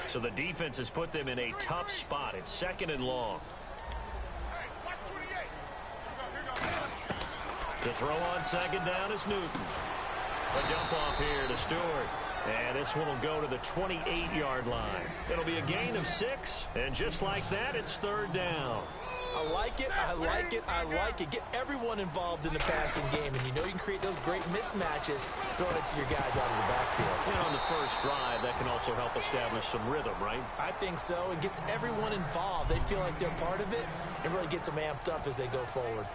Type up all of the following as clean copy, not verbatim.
So the defense has put them in a tough spot. It's 2nd and long. To throw on 2nd down is Newton. A dump off here to Stewart. And this one will go to the 28-yard line. It'll be a gain of 6. And just like that, it's 3rd down. I like it, I like it, I like it. Get everyone involved in the passing game, and you know you can create those great mismatches throwing it to your guys out of the backfield. And on the first drive, that can also help establish some rhythm, right? I think so. It gets everyone involved. They feel like they're part of it and really gets them amped up as they go forward.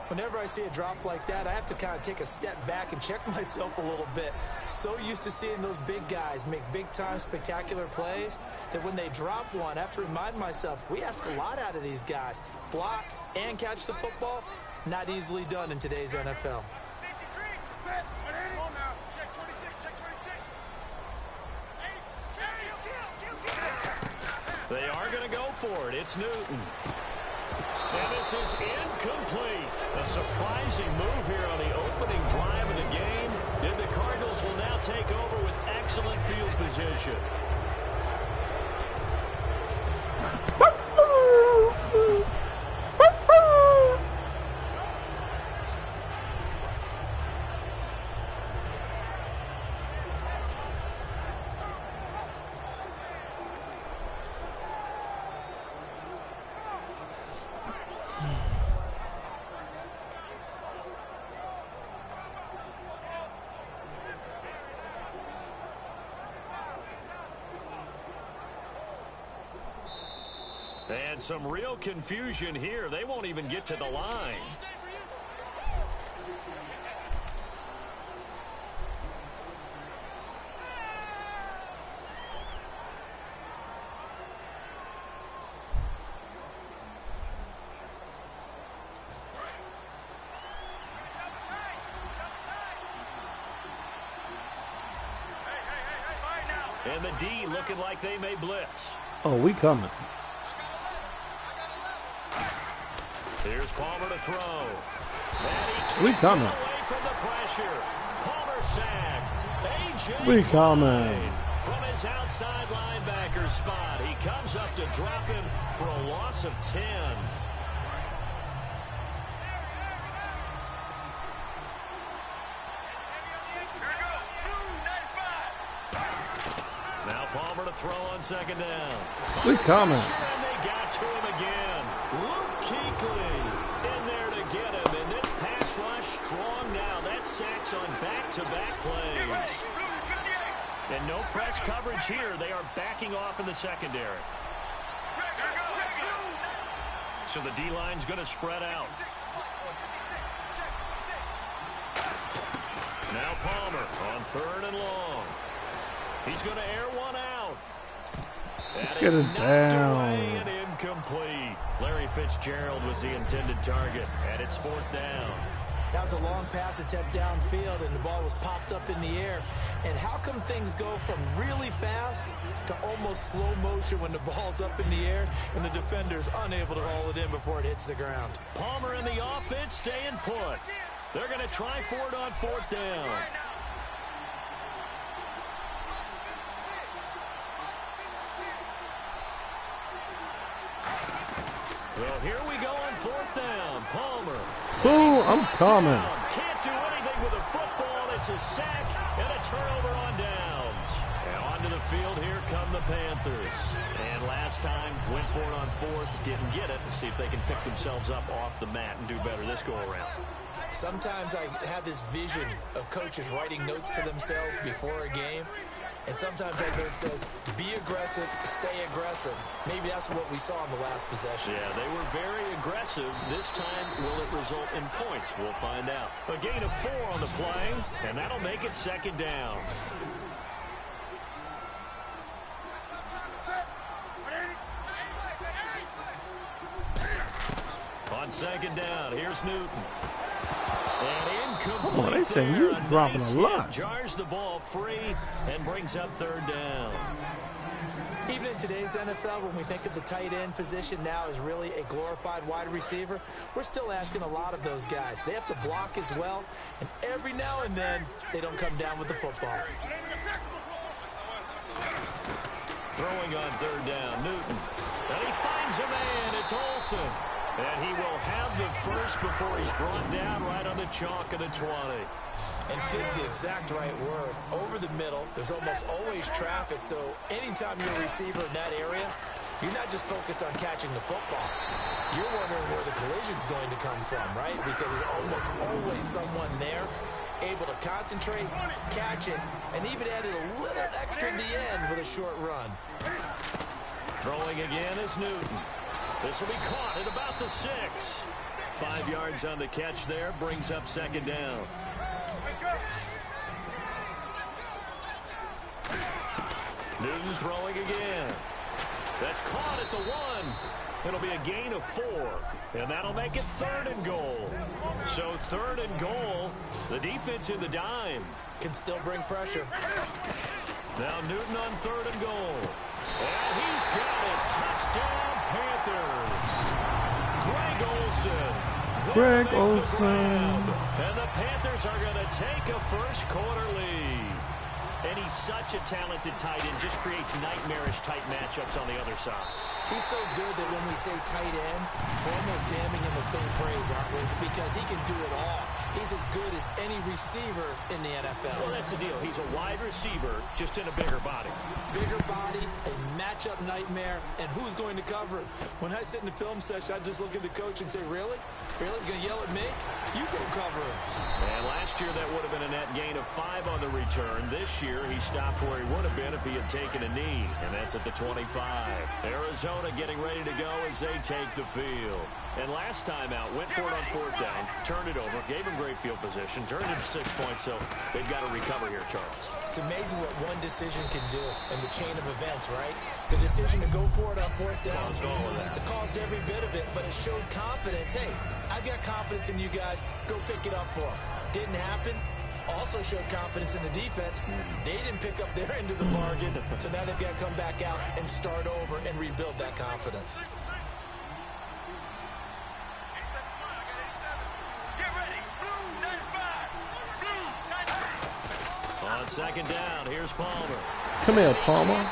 Whenever I see a drop like that, I have to kind of take a step back and check myself a little bit. So used to seeing those big guys make big-time spectacular plays that when they drop one, I have to remind myself, we ask a lot out of these guys. Block and catch the football, not easily done in today's NFL. They are going to go for it. It's Newton. And this is incomplete. A surprising move here on the opening drive of the game. And the Cardinals will now take over with excellent field position. And some real confusion here. They won't even get to the line. And the D looking like they may blitz. Oh, we coming. Here's Palmer to throw. We coming. Away from the pressure. Palmer sacked. A.J. We coming. From his outside linebacker spot, he comes up to drop him for a loss of 10. Now Palmer to throw on 2nd down. We coming. And they got to him again. Luke Kuechly in there to get him. And this pass rush strong now. That's sacks on back-to-back plays. And no press coverage here. They are backing off in the secondary. So the D-line's going to spread out. Now Palmer on 3rd and long. He's going to air one out. And Get it's it knocked down. away and incomplete. Larry Fitzgerald was the intended target, and it's 4th down. That was a long pass attempt downfield, and the ball was popped up in the air. And how come things go from really fast to almost slow motion when the ball's up in the air and the defender's unable to haul it in before it hits the ground? Palmer and the offense staying put. They're going to try for it on 4th down. Well, here we go on 4th down. Palmer. Ooh, I'm coming. Can't do anything with a football. It's a sack and a turnover on downs. And onto the field, here come the Panthers. And last time, went for it on 4th, didn't get it. Let's see if they can pick themselves up off the mat and do better this go-around. Sometimes I have this vision of coaches writing notes to themselves before a game. And sometimes that note says, be aggressive, stay aggressive. Maybe that's what we saw in the last possession. Yeah, they were very aggressive. This time, will it result in points? We'll find out. A gain of 4 on the play, and that'll make it 2nd down. On 2nd down, here's Newton. And incomplete. Oh, they say you're dropping a lot. Jars the ball free and brings up 3rd down. Even in today's NFL, when we think of the tight end position now as really a glorified wide receiver, we're still asking a lot of those guys. They have to block as well, and every now and then, they don't come down with the football. Throwing on third down, Newton. And he finds a man. It's Olsen. And he will have the first before he's brought down right on the chalk of the 20. And fits the exact right word. Over the middle, there's almost always traffic, so anytime you're a receiver in that area, you're not just focused on catching the football. You're wondering where the collision's going to come from, right? Because there's almost always someone there able to concentrate, catch it, and even added a little extra at the end with a short run. Throwing again is Newton. This will be caught at about the 6. 5 yards on the catch there, brings up second down. Newton throwing again. That's caught at the 1. It'll be a gain of 4, and that'll make it 3rd and goal. So 3rd and goal, the defense in the dime. Can still bring pressure. Now Newton on 3rd and goal. And he's got it. Touchdown, Panthers. Greg Olsen. And the Panthers are going to take a first quarter lead. And he's such a talented tight end, just creates nightmarish-type matchups on the other side. He's so good that when we say tight end, we're almost damning him with faint praise, aren't we? Because he can do it all. He's as good as any receiver in the NFL. Well, that's the deal. He's a wide receiver, just in a bigger body. Bigger body, a matchup nightmare, and who's going to cover it? When I sit in the film session, I just look at the coach and say, really? Really? You're going to yell at me? You go cover him. And last year, that would have been a net gain of 5 on the return. This year, he stopped where he would have been if he had taken a knee, and that's at the 25. Arizona getting ready to go as they take the field. And last time out, went for it on 4th down, turned it over, gave him great field position, turned it to 6 points, so they've got to recover here, Charles. It's amazing what one decision can do in the chain of events, right? The decision to go for it on 4th down. Caused all of that. It caused every bit of it, but it showed confidence. Hey, I've got confidence in you guys. Go pick it up for them. Didn't happen. Also showed confidence in the defense. They didn't pick up their end of the bargain, so now they've got to come back out and start over and rebuild that confidence. On 2nd down, here's Palmer. Come here, Palmer.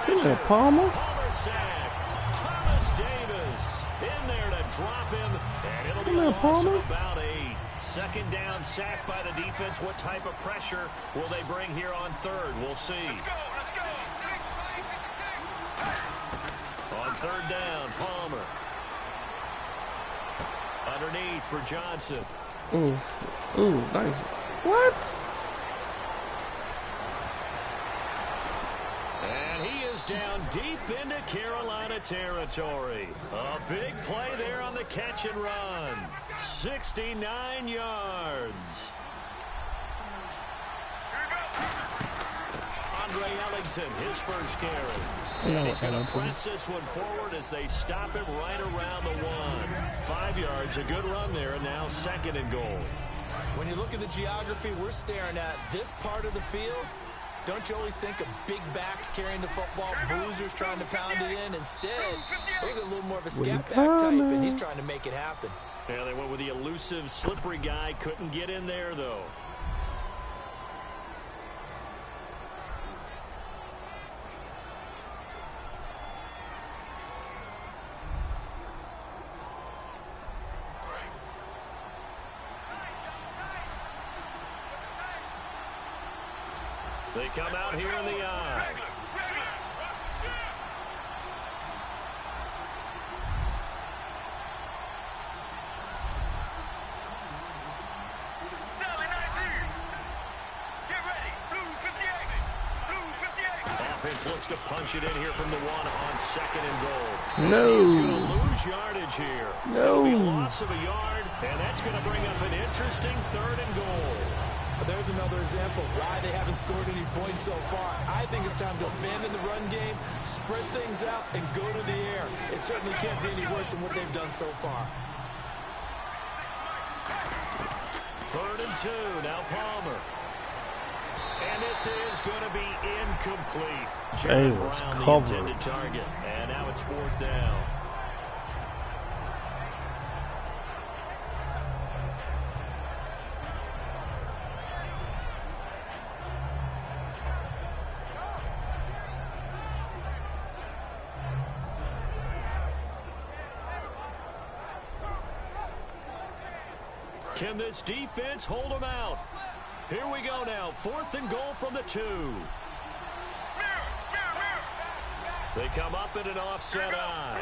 Come here, Palmer. Palmer sacked. Thomas Davis in there to drop him, and it'll be a loss of about 8. 2nd down, sack by the defense. What type of pressure will they bring here on 3rd? We'll see. Let's go. On 3rd down, Palmer. Underneath for Johnson. Ooh, nice. What? And he is down deep into Carolina territory. A big play there on the catch and run. 69 yards. Andre Ellington, his first carry. And he's going to press this one forward as they stop him right around the 1. 5 yards, a good run there, and now 2nd and goal. When you look at the geography we're staring at, this part of the field, don't you always think of big backs carrying the football, bruisers trying to pound it in? Instead, look at a little more of a scat back type, and he's trying to make it happen. Yeah, they went with the elusive, slippery guy. Couldn't get in there, though. They come out here in the eye. Offense looks to punch it in here from the 1 on 2nd and goal. No. He's going to lose yardage here. No. It'll be a loss of a yard, and that's going to bring up an interesting 3rd and goal. There's another example why they haven't scored any points so far. I think it's time to abandon the run game, spread things out, and go to the air. It certainly can't be any worse than what they've done so far. 3rd and 2, now Palmer. And this is going to be incomplete. Jalen Brown, the intended target. And now it's 4th down. Can this defense hold them out? Here we go now. 4th and goal from the 2. They come up in an offset eye.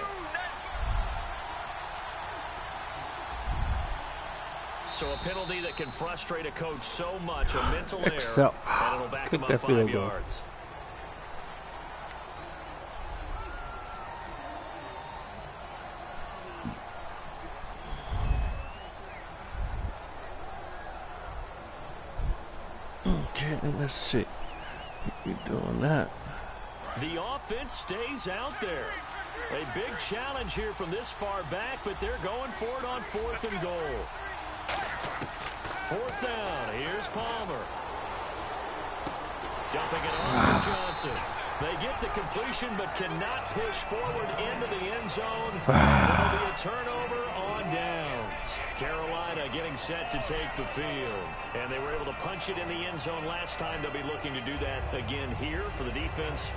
So a penalty that can frustrate a coach so much, a mental error, and it'll back him up 5 yards. Okay, let's see. You're doing that. The offense stays out there. A big challenge here from this far back, but they're going for it on 4th and goal. 4th down. Here's Palmer. Dumping it on to Johnson. They get the completion, but cannot push forward into the end zone. It'll be a turnover on downs. Carolina getting set to take the field. And they were able to punch it in the end zone last time. They'll be looking to do that again here for the defense.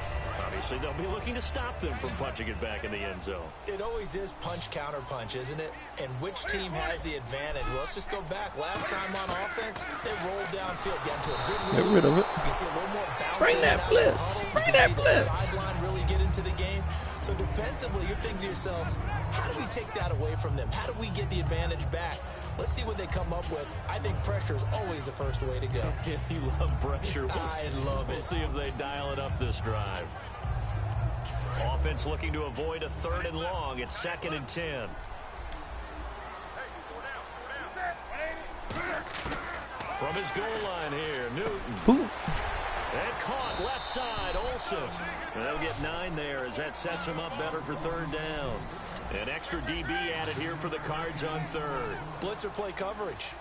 Obviously, they'll be looking to stop them from punching it back in the end zone. It always is punch-counter-punch, isn't it? And which team has the advantage? Well, let's just go back. Last time on offense, they rolled downfield, got into a good Get rid of it. You can see a little more bounce. Bring that blitz. Bring that blitz. Sideline really get into the game. So defensively, you're thinking to yourself, how do we take that away from them? How do we get the advantage back? Let's see what they come up with. I think pressure is always the first way to go. Yeah, you love pressure. I love it. We'll see if they dial it up this drive. Offense looking to avoid a 3rd and long. It's 2nd and 10. From his goal line here, Newton. Boom. And caught left side, Olsen. And they'll get 9 there as that sets him up better for 3rd down. An extra DB added here for the Cards on 3rd. Blitzer play coverage.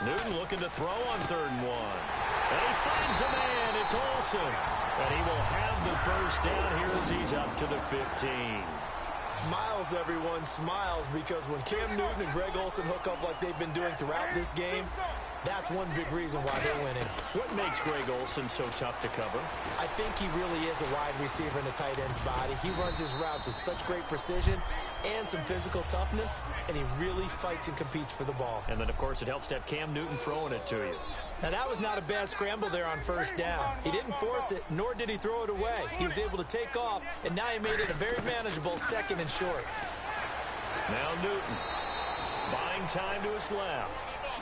Newton looking to throw on 3rd and 1. And he finds a man. It's Olsen. And he will have the first down here as he's up to the 15. Smiles, everyone, smiles, because when Cam Newton and Greg Olsen hook up like they've been doing throughout this game, that's one big reason why they're winning. What makes Greg Olsen so tough to cover? I think he really is a wide receiver in the tight end's body. He runs his routes with such great precision and some physical toughness, and he really fights and competes for the ball. And then, of course, it helps to have Cam Newton throwing it to you. Now, that was not a bad scramble there on 1st down. He didn't force it, nor did he throw it away. He was able to take off, and now he made it a very manageable 2nd and short. Now Newton buying time to his left.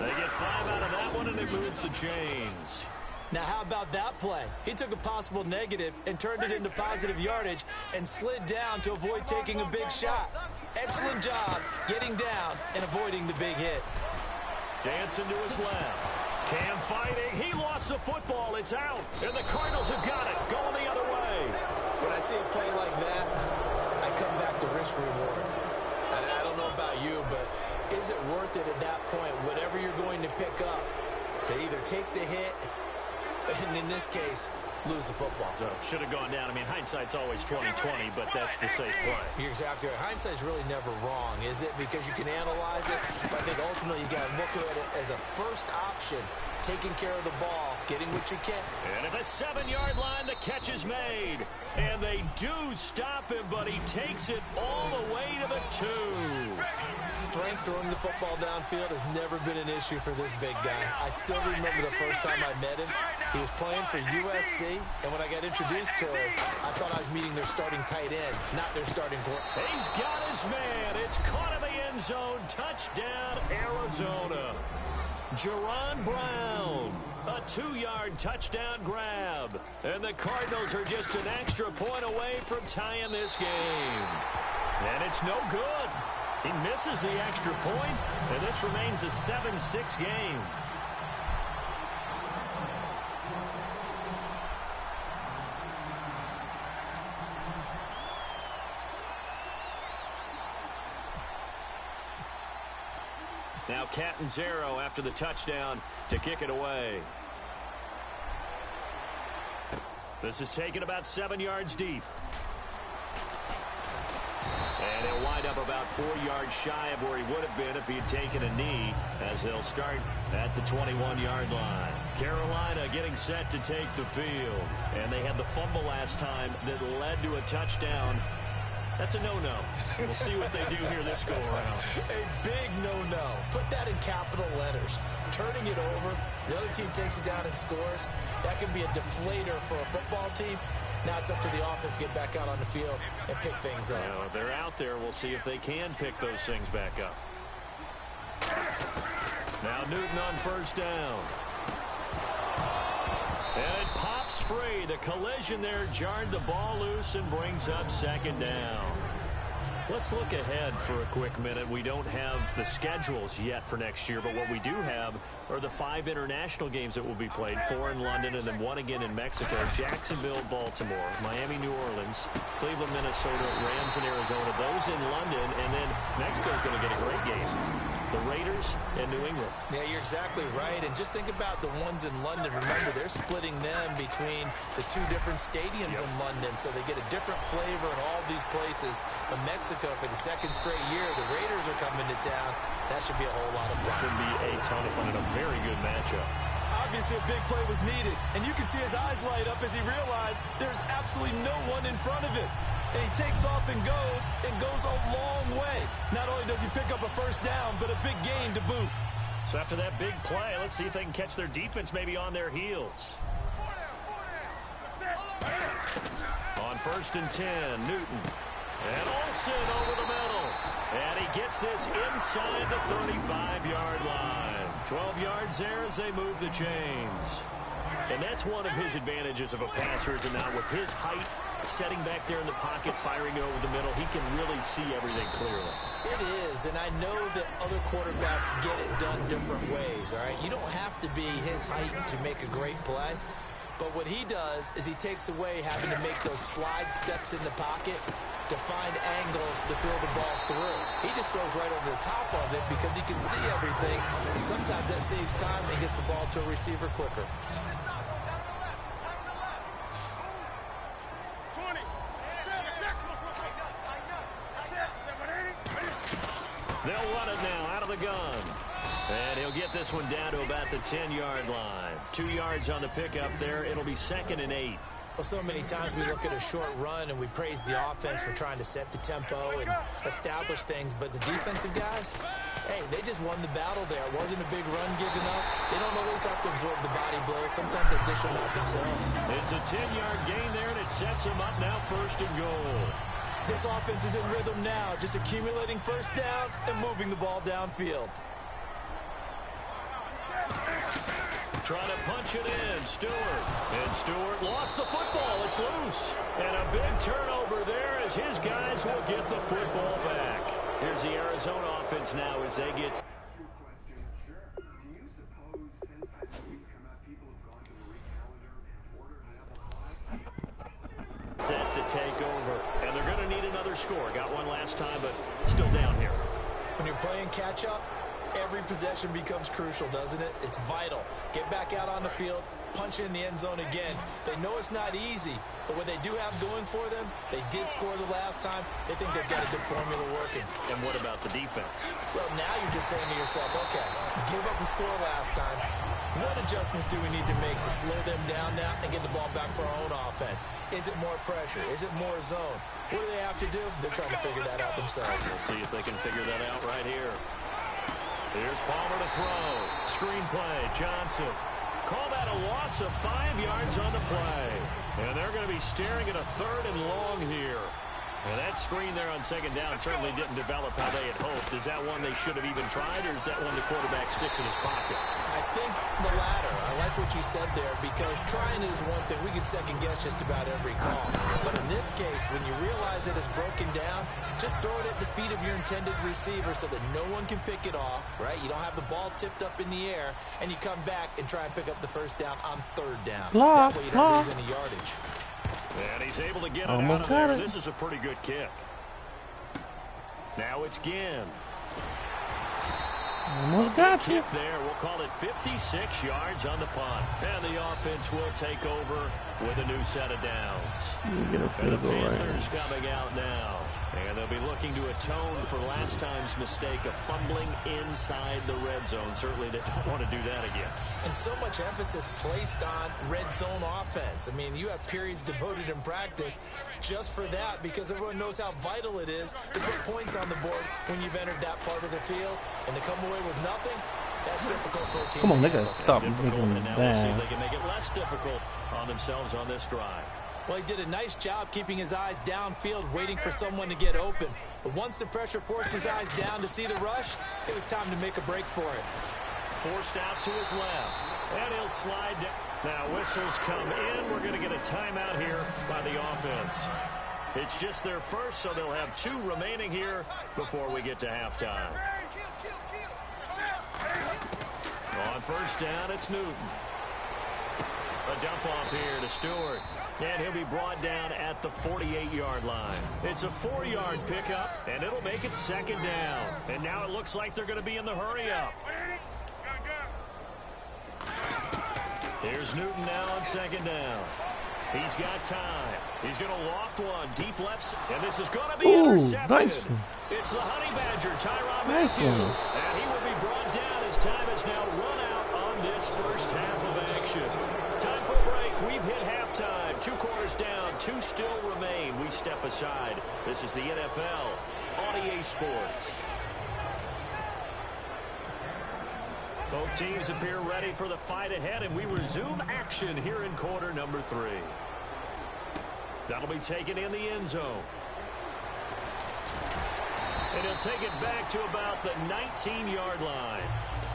They get 5 out of that one, and it moves the chains. Now, how about that play? He took a possible negative and turned it into positive yardage and slid down to avoid taking a big shot. Excellent job getting down and avoiding the big hit. Dancing to his left. Cam fighting. He lost the football. It's out. And the Cardinals have got it. Going the other way. When I see a play like that, I come back to risk reward. I don't know about you, but is it worth it at that point, whatever you're going to pick up, to either take the hit, and in this case, lose the football? So should have gone down. I mean, hindsight's always 20/20, but that's the safe play. You're exactly right. Hindsight's really never wrong, is it? Because you can analyze it, but I think ultimately you got to look at it as a first option, taking care of the ball, getting what you can. And at the 7-yard line, the catch is made. And they do stop him, but he takes it all the way to the 2. Strength throwing the football downfield has never been an issue for this big guy. I still remember the first time I met him. He was playing for USC, and when I got introduced to him, I thought I was meeting their starting tight end, not their starting quarterback. He's got his man. It's caught in the end zone. Touchdown, Arizona. Jerron Brown, a 2-yard touchdown grab. And the Cardinals are just an extra point away from tying this game. And it's no good. He misses the extra point, and this remains a 7-6 game. Now Catanzaro after the touchdown to kick it away. This is taken about 7 yards deep. And he'll wind up about 4 yards shy of where he would have been if he had taken a knee, as they'll start at the 21-yard line. Carolina getting set to take the field. And they had the fumble last time that led to a touchdown. That's a no-no. We'll see what they do here this go-around. A big no-no. Put that in capital letters. Turning it over, the other team takes it down and scores. That can be a deflator for a football team. Now it's up to the offense to get back out on the field and pick things up. Well, they're out there. We'll see if they can pick those things back up. Now Newton on first down. And it pops free. The collision there jarred the ball loose and brings up second down. Let's look ahead for a quick minute. We don't have the schedules yet for next year, but what we do have are the 5 international games that will be played, 4 in London and then 1 again in Mexico, Jacksonville, Baltimore, Miami, New Orleans, Cleveland, Minnesota, Rams, and Arizona. Those in London, and then Mexico's going to get a great game. The Raiders and New England. Yeah, you're exactly right. And just think about the ones in London. Remember, they're splitting them between the 2 different stadiums in London, so they get a different flavor in all these places. But Mexico, for the 2nd straight year, the Raiders are coming to town. That should be a whole lot of fun. Should be a ton of fun and a very good matchup. Obviously, a big play was needed, and you can see his eyes light up as he realized there's absolutely no one in front of him. And he takes off and goes a long way. Not only does he pick up a first down, but a big gain to boot. So after that big play, let's see if they can catch their defense maybe on their heels. On 1st and 10, Newton. And Olsen over the middle. And he gets this inside the 35-yard line. 12 yards there as they move the chains. And that's one of his advantages of a passer, is it not? With his height, setting back there in the pocket, firing it over the middle, he can really see everything clearly. It is, and I know that other quarterbacks get it done different ways, all right? You don't have to be his height to make a great play, but what he does is he takes away having to make those slide steps in the pocket to find angles to throw the ball through. He just throws right over the top of it because he can see everything, and sometimes that saves time and gets the ball to a receiver quicker. They'll run it now out of the gun. And he'll get this one down to about the 10-yard line. 2 yards on the pickup there. It'll be 2nd and 8. Well, so many times we look at a short run and we praise the offense for trying to set the tempo and establish things. But the defensive guys, hey, they just won the battle there. It wasn't a big run given up. They don't always have to absorb the body blows. Sometimes they dish them out themselves. It's a 10-yard gain there, and it sets them up now 1st and goal. This offense is in rhythm now, just accumulating first downs and moving the ball downfield. Trying to punch it in, Stewart. And Stewart lost the football. It's loose. And a big turnover there as his guys will get the football back. Here's the Arizona offense now as they get... set to take over, and they're going to need another score. Got one last time, but still down here. When you're playing catch-up, every possession becomes crucial, doesn't it? It's vital. Get back out on the field, punch it in the end zone again. They know it's not easy, but what they do have going for them, they did score the last time. They think they've got a good formula working. And what about the defense? Well, now you're just saying to yourself, okay, give up a score last time. What adjustments do we need to make to slow them down now and get the ball back for our own offense? Is it more pressure? Is it more zone? What do they have to do? They're trying to figure that out themselves. We'll see if they can figure that out right here. Here's Palmer to throw. Screen play, Johnson. Call that a loss of 5 yards on the play. And they're going to be staring at a 3rd and long here. And that screen there on 2nd down certainly didn't develop how they had hoped. Is that one they should have even tried, or is that one the quarterback sticks in his pocket? I think the latter. I like what you said there, because trying is one thing. We can second-guess just about every call. But in this case, when you realize that it's broken down, just throw it at the feet of your intended receiver so that no one can pick it off, right? You don't have the ball tipped up in the air, and you come back and try and pick up the first down on 3rd down. That way you don't lose any yardage. And he's able to get it out of there. This is a pretty good kick. Now it's Ginn. Almost got you. There, we'll call it 56 yards on the punt. And the offense will take over with a new set of downs. You get a field goal and the right Panthers coming out now. And they'll be looking to atone for last time's mistake of fumbling inside the red zone. Certainly they don't want to do that again. And so much emphasis placed on red zone offense. I mean, you have periods devoted in practice just for that because everyone knows how vital it is to put points on the board when you've entered that part of the field. And to come away with nothing, that's difficult for a team. Come on, they gotta stop making them and now we'll see if bad. they can make it less difficult on themselves on this drive. Well, he did a nice job keeping his eyes downfield, waiting for someone to get open. But once the pressure forced his eyes down to see the rush, it was time to make a break for it. Forced out to his left. And he'll slide down. Now whistles come in. We're going to get a timeout here by the offense. It's just their first, so they'll have 2 remaining here before we get to halftime. On first down, it's Newton. A dump off here to Stewart. And he'll be brought down at the 48-yard line. It's a 4-yard pickup, and it'll make it second down. And now it looks like they're going to be in the hurry-up. Here's Newton now on second down. He's got time. He's going to loft one. Deep left, and this is going to be intercepted. Nice. It's the Honey Badger, Tyrann Nice Mathieu. one. And he will be brought down as time is now run out on this first half of action. Time for a break. We've hit halftime. 2 quarters down. 2 still remain. We step aside. This is the NFL on EA Sports. Both teams appear ready for the fight ahead, and we resume action here in quarter number 3. That'll be taken in the end zone. And he'll take it back to about the 19-yard line.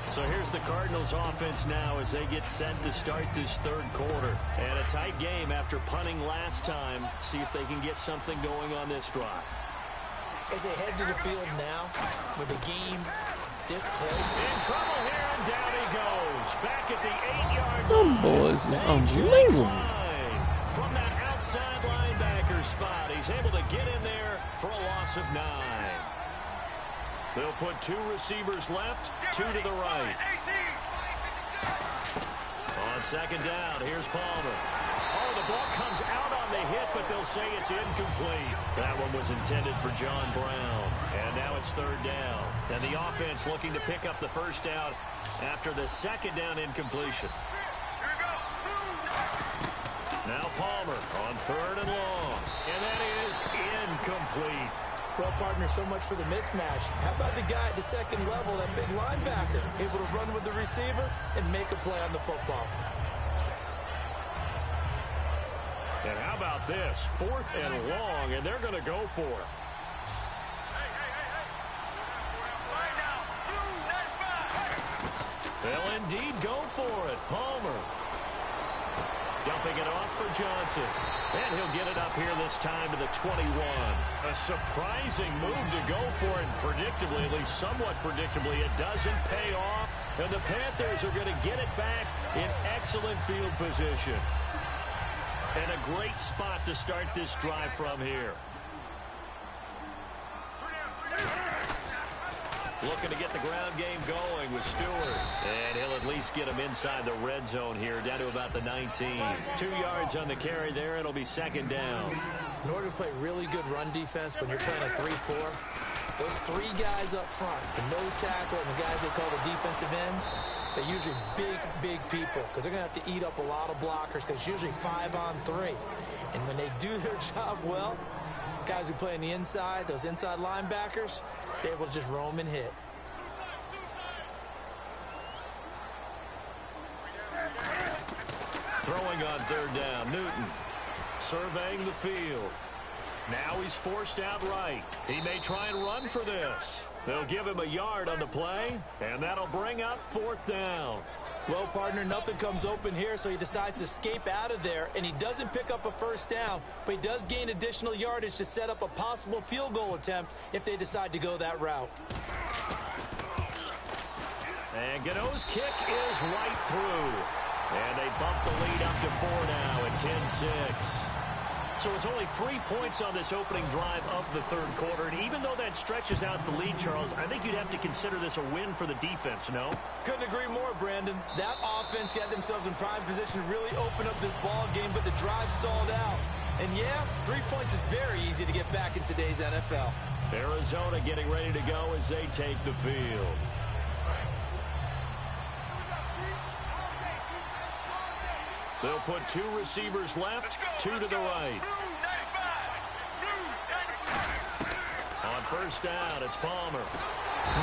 So here's the Cardinals offense now as they get set to start this third quarter. And a tight game after punting last time. See if they can get something going on this drive. As they head to the field now, with the game this close. In trouble here, and down he goes. Back at the 8-yard Them line. boys is unbelievable. From that outside linebacker spot, he's able to get in there for a loss of 9. They'll put 2 receivers left, 2 to the right. On second down, here's Palmer. Oh, the ball comes out on the hit, but they'll say it's incomplete. That one was intended for John Brown. And now it's third down. And the offense looking to pick up the first down after the second down incompletion. Now Palmer on third and long. And that is incomplete. Well, partner, so much for the mismatch. How about the guy at the second level, that big linebacker, able to run with the receiver and make a play on the football? And how about this? 4th and long, and they're going to go for it. They'll indeed go for it. Palmer dumping it off for Johnson. And he'll get it up here this time to the 21. A surprising move to go for it. Predictably, at least somewhat predictably, it doesn't pay off. And the Panthers are going to get it back in excellent field position. And a great spot to start this drive from here. Looking to get the ground game going with Stewart. And he'll at least get him inside the red zone here, down to about the 19. 2 yards on the carry there. It'll be second down. In order to play really good run defense when you're playing a 3-4, those 3 guys up front, the nose tackle and the guys they call the defensive ends, they're usually big people because they're going to have to eat up a lot of blockers because it's usually 5 on 3. And when they do their job well, guys who play on the inside, those inside linebackers, they're able to just roam and hit. Throwing on third down, Newton surveying the field. Now he's forced out right. He may try and run for this. They'll give him a yard on the play, and that'll bring up 4th down. Well, partner, nothing comes open here, so he decides to escape out of there, and he doesn't pick up a first down, but he does gain additional yardage to set up a possible field goal attempt if they decide to go that route. And Gano's kick is right through. And they bump the lead up to 4 now at 10-6. So it's only 3 points on this opening drive of the third quarter. And even though that stretches out the lead, Charles, I think you'd have to consider this a win for the defense, no? Couldn't agree more, Brandon. That offense got themselves in prime position to really open up this ball game, but the drive stalled out. And yeah, 3 points is very easy to get back in today's NFL. Arizona getting ready to go as they take the field. They'll put 2 receivers left, 2 to the right. On first down, it's Palmer.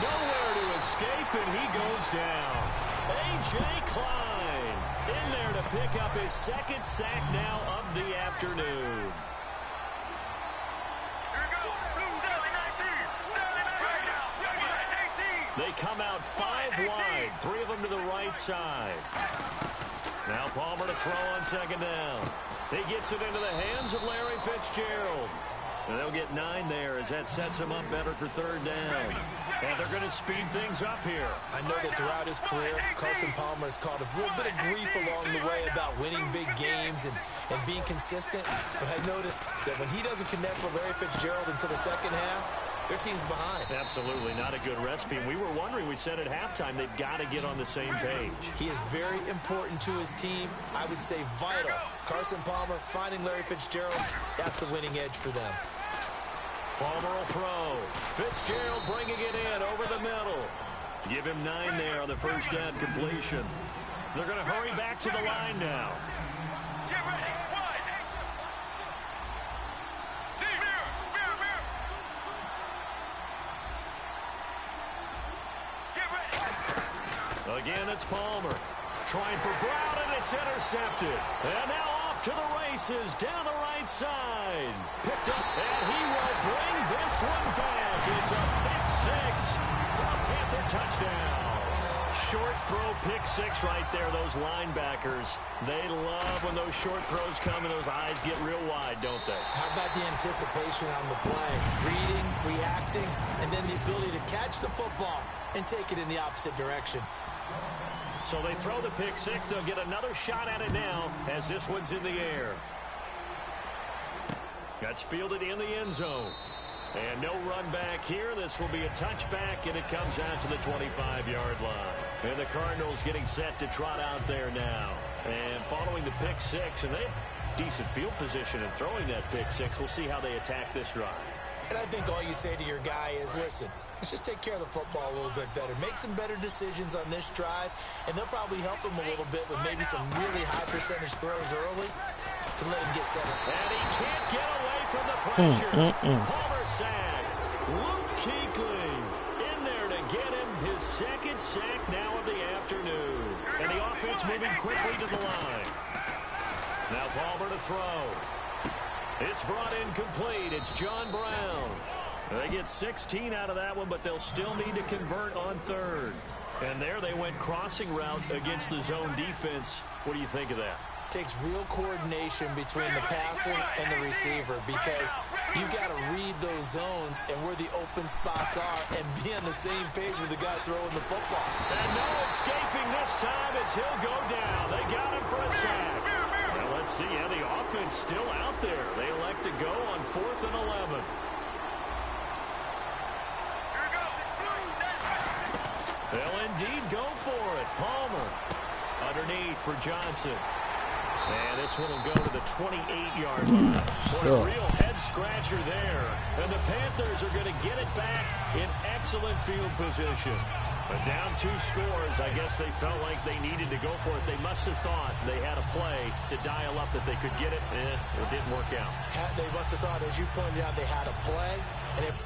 Nowhere to escape, and he goes down. A.J. Klein in there to pick up his second sack now of the afternoon. They come out 5 wide, 3 of them to the right side. Now Palmer to throw on second down. He gets it into the hands of Larry Fitzgerald. And they'll get 9 there as that sets him up better for third down. And they're going to speed things up here. I know that throughout his career, Carson Palmer has caught a little bit of grief along the way about winning big games and being consistent. But I noticed that when he doesn't connect with Larry Fitzgerald until the second half, their team's behind. Absolutely not a good recipe. And we were wondering, we said at halftime, they've got to get on the same page. He is very important to his team. I would say vital. Carson Palmer finding Larry Fitzgerald, that's the winning edge for them. Palmer will throw. Fitzgerald bringing it in over the middle. Give him 9 there on the first down completion. They're going to hurry back to the line now. Get ready. Wide. Mirror. Get ready. Again, it's Palmer. Trying for Brown, and it's intercepted. And now off to the races down the right side. Picked up, and he will bring this one back. It's a pick 6 for a Panther touchdown. Short throw, pick 6 right there. Those linebackers, they love when those short throws come and those eyes get real wide, don't they? How about the anticipation on the play? Reading, reacting, and then the ability to catch the football and take it in the opposite direction. So they throw the pick 6. They'll get another shot at it now as this one's in the air. That's fielded in the end zone. And no run back here. This will be a touchback, and it comes out to the 25-yard line. And the Cardinals getting set to trot out there now. And following the pick 6, and they have decent field position in throwing that pick 6. We'll see how they attack this drive. And I think all you say to your guy is, listen, let's just take care of the football a little bit better. Make some better decisions on this drive, and they'll probably help him a little bit with maybe some really high percentage throws early to let him get set up. And he can't get away from the pressure. Palmer sacked. Luke Kuechly in there to get him his second sack now of the afternoon. And the offense moving quickly to the line. Now Palmer to throw. It's brought in complete. It's John Brown. They get 16 out of that one, but they'll still need to convert on third. And there they went crossing route against the zone defense. What do you think of that? Takes real coordination between the passer and the receiver because you've got to read those zones and where the open spots are and be on the same page with the guy throwing the football. And no escaping this time as he'll go down. They got him for a sack. Well, let's see. Yeah, the offense still out there. They elect to go on 4th and 11. They'll indeed go for it. Palmer underneath for Johnson. And this one will go to the 28-yard line. What a real head-scratcher there. And the Panthers are going to get it back in excellent field position. But down 2 scores, I guess they felt like they needed to go for it. They must have thought they had a play to dial up that they could get it. It didn't work out. They must have thought, as you pointed out, they had a play. And if